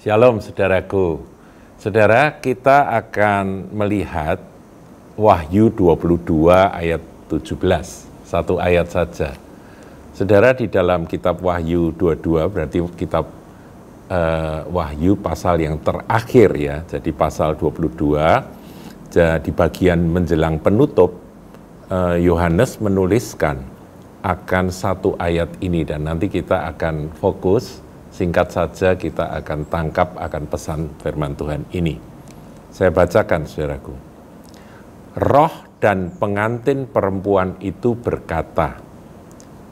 Shalom saudaraku. Saudara, kita akan melihat Wahyu 22 ayat 17. Satu ayat saja. Saudara, di dalam kitab Wahyu 22 berarti kitab Wahyu pasal yang terakhir ya. Jadi pasal 22 di bagian menjelang penutup Yohanes menuliskan akan satu ayat ini dan nanti kita akan fokus. Singkat saja kita akan tangkap akan pesan firman Tuhan ini. Saya bacakan saudaraku. Roh dan pengantin perempuan itu berkata,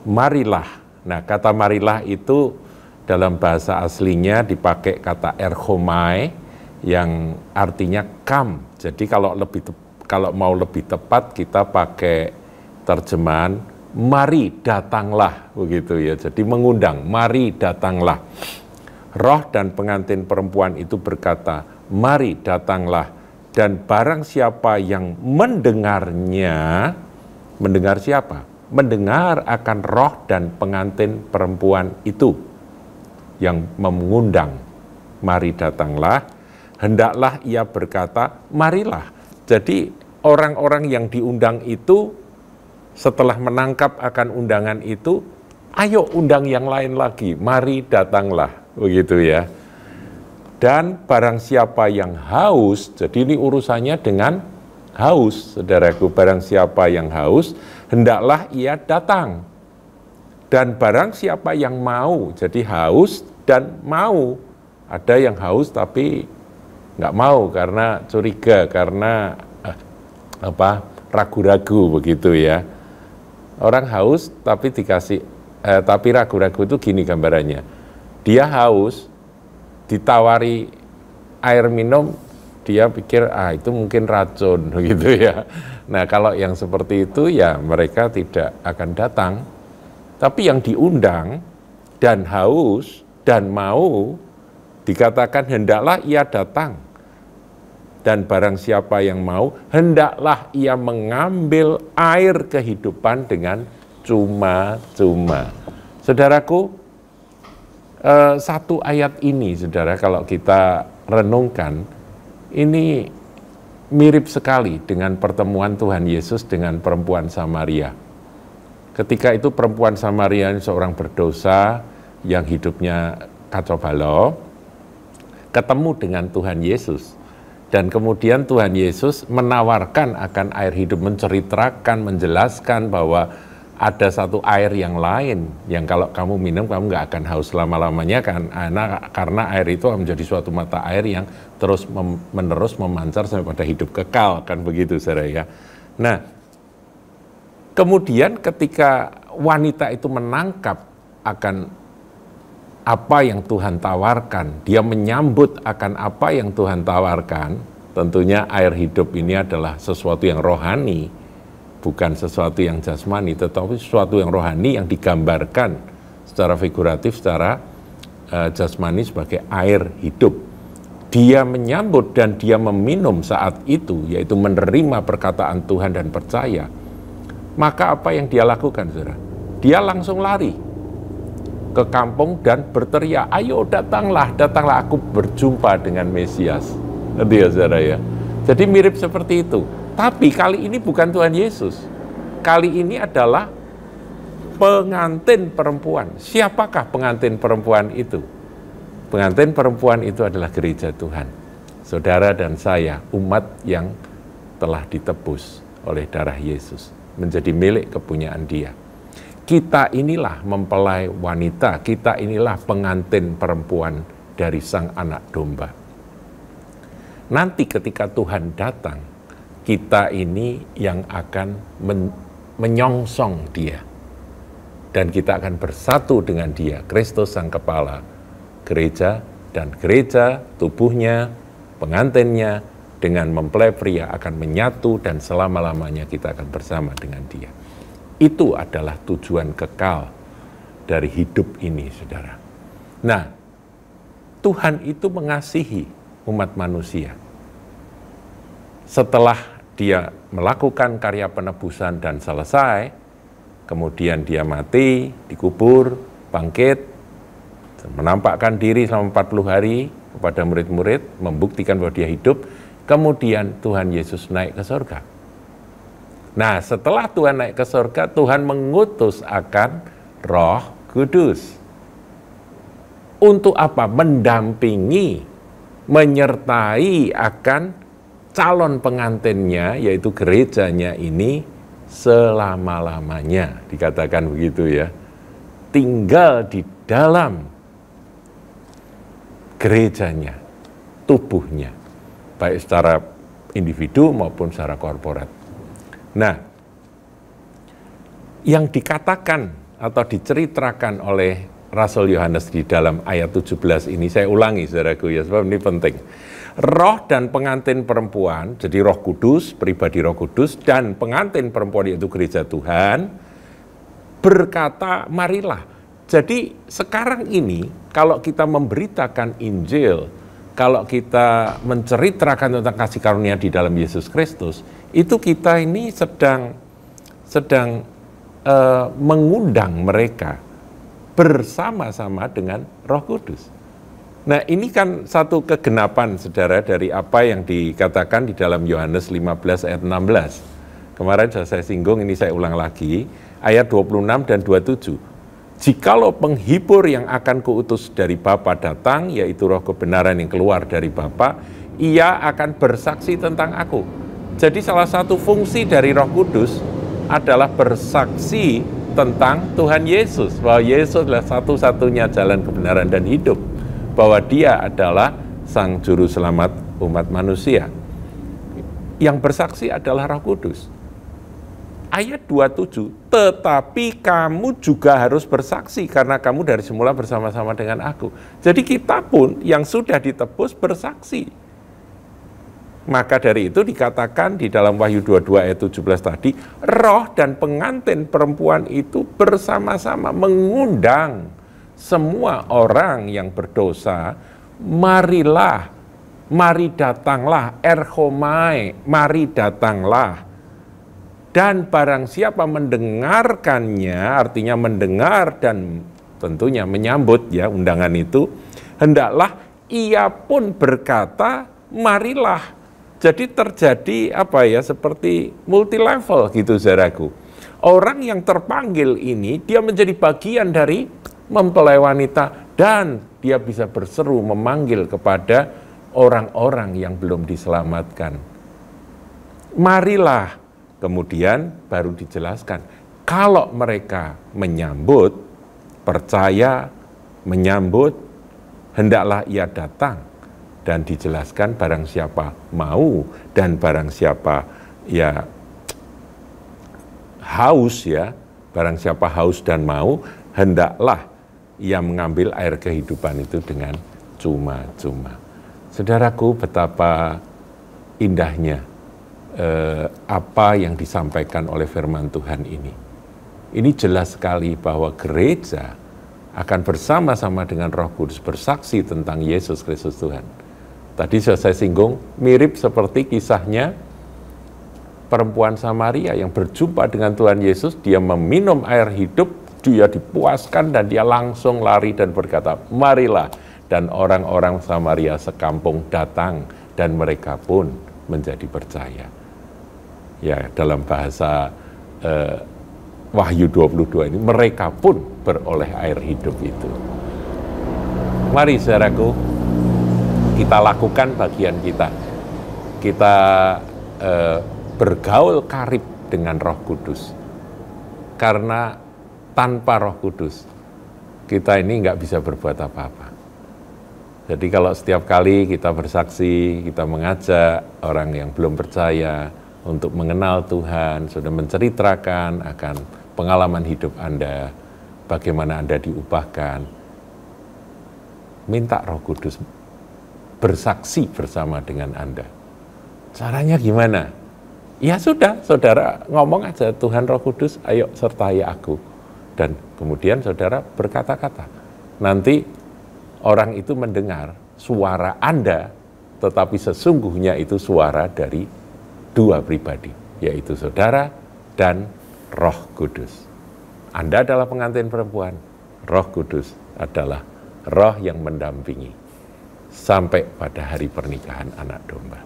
marilah. Nah, kata marilah itu dalam bahasa aslinya dipakai kata erchomai yang artinya come. Jadi kalau mau lebih tepat kita pakai terjemahan mari datanglah, begitu ya. Jadi mengundang, mari datanglah. Roh dan pengantin perempuan itu berkata, mari datanglah. Dan barang siapa yang mendengarnya, mendengar siapa? Mendengar akan roh dan pengantin perempuan itu yang mengundang, mari datanglah. Hendaklah ia berkata, marilah. Jadi orang-orang yang diundang itu setelah menangkap akan undangan itu, ayo undang yang lain lagi, mari datanglah, begitu ya. Dan barang siapa yang haus, jadi ini urusannya dengan haus, saudaraku, barang siapa yang haus, hendaklah ia datang. Dan barang siapa yang mau, jadi haus dan mau. Ada yang haus tapi nggak mau karena curiga, karena ragu-ragu begitu ya. Orang haus tapi tapi ragu-ragu itu gini gambarannya. Dia haus, ditawari air minum, dia pikir itu mungkin racun gitu ya. Nah, kalau yang seperti itu ya mereka tidak akan datang. Tapi yang diundang dan haus dan mau dikatakan hendaklah ia datang. Dan barang siapa yang mau, hendaklah ia mengambil air kehidupan dengan cuma-cuma. Saudaraku, satu ayat ini, saudara, kalau kita renungkan, ini mirip sekali dengan pertemuan Tuhan Yesus dengan perempuan Samaria. Ketika itu perempuan Samaria ini seorang berdosa yang hidupnya kacau balau, ketemu dengan Tuhan Yesus. Dan kemudian Tuhan Yesus menawarkan akan air hidup, menceritakan, menjelaskan bahwa ada satu air yang lain, yang kalau kamu minum, kamu nggak akan haus selama-lamanya, karena air itu menjadi suatu mata air yang terus-menerus memancar sampai pada hidup kekal, kan begitu, saudara ya. Nah, kemudian ketika wanita itu menangkap akan apa yang Tuhan tawarkan, dia menyambut akan apa yang Tuhan tawarkan. Tentunya air hidup ini adalah sesuatu yang rohani, bukan sesuatu yang jasmani, tetapi sesuatu yang rohani yang digambarkan secara figuratif, secara jasmani sebagai air hidup. Dia menyambut dan dia meminum saat itu, yaitu menerima perkataan Tuhan dan percaya. Maka apa yang dia lakukan, saudara? Dia langsung lari ke kampung dan berteriak, ayo datanglah, datanglah, aku berjumpa dengan Mesias. Nanti ya saudara ya. Jadi mirip seperti itu. Tapi kali ini bukan Tuhan Yesus. Kali ini adalah pengantin perempuan. Siapakah pengantin perempuan itu? Pengantin perempuan itu adalah gereja Tuhan. Saudara dan saya, umat yang telah ditebus oleh darah Yesus, menjadi milik kepunyaan Dia. Kita inilah mempelai wanita, kita inilah pengantin perempuan dari Sang Anak Domba. Nanti ketika Tuhan datang, kita ini yang akan menyongsong Dia. Dan kita akan bersatu dengan Dia, Kristus Sang Kepala, gereja, dan gereja, tubuhnya, pengantinnya, dengan mempelai pria akan menyatu dan selama-lamanya kita akan bersama dengan Dia. Itu adalah tujuan kekal dari hidup ini, saudara. Nah, Tuhan itu mengasihi umat manusia. Setelah Dia melakukan karya penebusan dan selesai, kemudian Dia mati, dikubur, bangkit, menampakkan diri selama 40 hari, kepada murid-murid, membuktikan bahwa dia hidup, kemudian Tuhan Yesus naik ke surga. Nah, setelah Tuhan naik ke surga, Tuhan mengutus akan Roh Kudus. Untuk apa? Mendampingi, menyertai akan calon pengantinnya, yaitu gerejanya ini selama-lamanya. Dikatakan begitu ya. Tinggal di dalam gerejanya, tubuhnya, baik secara individu maupun secara korporat. Nah, yang dikatakan atau diceritakan oleh Rasul Yohanes di dalam ayat 17 ini, saya ulangi saudaraku ya, sebab ini penting. Roh dan pengantin perempuan, jadi Roh Kudus, pribadi Roh Kudus, dan pengantin perempuan yaitu gereja Tuhan, berkata, marilah. Jadi sekarang ini, kalau kita memberitakan Injil, kalau kita menceritakan tentang kasih karunia di dalam Yesus Kristus, itu kita ini sedang mengundang mereka bersama-sama dengan Roh Kudus. Nah, ini kan satu kegenapan, saudara, dari apa yang dikatakan di dalam Yohanes 15 ayat 16. Kemarin sudah saya singgung, ini saya ulang lagi, ayat 26 dan 27. Jikalau penghibur yang akan kuutus dari Bapa datang, yaitu Roh kebenaran yang keluar dari Bapa, ia akan bersaksi tentang aku. Jadi salah satu fungsi dari Roh Kudus adalah bersaksi tentang Tuhan Yesus, bahwa Yesus adalah satu-satunya jalan kebenaran dan hidup, bahwa dia adalah Sang Juru Selamat umat manusia. Yang bersaksi adalah Roh Kudus. Ayat 27, tetapi kamu juga harus bersaksi karena kamu dari semula bersama-sama dengan aku. Jadi kita pun yang sudah ditebus bersaksi. Maka dari itu dikatakan di dalam Wahyu 22 ayat 17 tadi, roh dan pengantin perempuan itu bersama-sama mengundang semua orang yang berdosa, marilah, mari datanglah, erchomai, mari datanglah. Dan barang siapa mendengarkannya, artinya mendengar dan tentunya menyambut ya undangan itu, hendaklah ia pun berkata, marilah. Jadi terjadi apa ya, seperti multi level gitu saudaraku. Orang yang terpanggil ini, dia menjadi bagian dari mempelai wanita dan dia bisa berseru memanggil kepada orang-orang yang belum diselamatkan. Marilah. Kemudian baru dijelaskan, kalau mereka menyambut, percaya, menyambut, hendaklah ia datang. Dan dijelaskan barang siapa mau dan barang siapa ya haus ya, barang siapa haus dan mau, hendaklah ia mengambil air kehidupan itu dengan cuma-cuma. Saudaraku, betapa indahnya apa yang disampaikan oleh firman Tuhan ini. Ini jelas sekali bahwa gereja akan bersama-sama dengan Roh Kudus bersaksi tentang Yesus Kristus Tuhan. Tadi sudah saya singgung, mirip seperti kisahnya perempuan Samaria yang berjumpa dengan Tuhan Yesus, dia meminum air hidup, dia dipuaskan dan dia langsung lari dan berkata, marilah. Dan orang-orang Samaria sekampung datang dan mereka pun menjadi percaya. Ya, dalam bahasa Wahyu 22 ini, mereka pun beroleh air hidup itu. Mari saudaraku, kita lakukan bagian kita. Kita bergaul karib dengan Roh Kudus. Karena tanpa Roh Kudus, kita ini nggak bisa berbuat apa-apa. Jadi kalau setiap kali kita bersaksi, kita mengajak orang yang belum percaya untuk mengenal Tuhan, sudah menceritakan akan pengalaman hidup Anda, bagaimana Anda diubahkan, minta Roh Kudus bersaksi bersama dengan Anda. Caranya gimana? Ya sudah, saudara ngomong aja, Tuhan Roh Kudus, ayo sertai aku. Dan kemudian saudara berkata-kata. Nanti orang itu mendengar suara Anda, tetapi sesungguhnya itu suara dari dua pribadi, yaitu saudara dan Roh Kudus. Anda adalah pengantin perempuan, Roh Kudus adalah roh yang mendampingi. sampai pada hari pernikahan anak domba.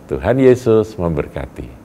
Tuhan Yesus memberkati.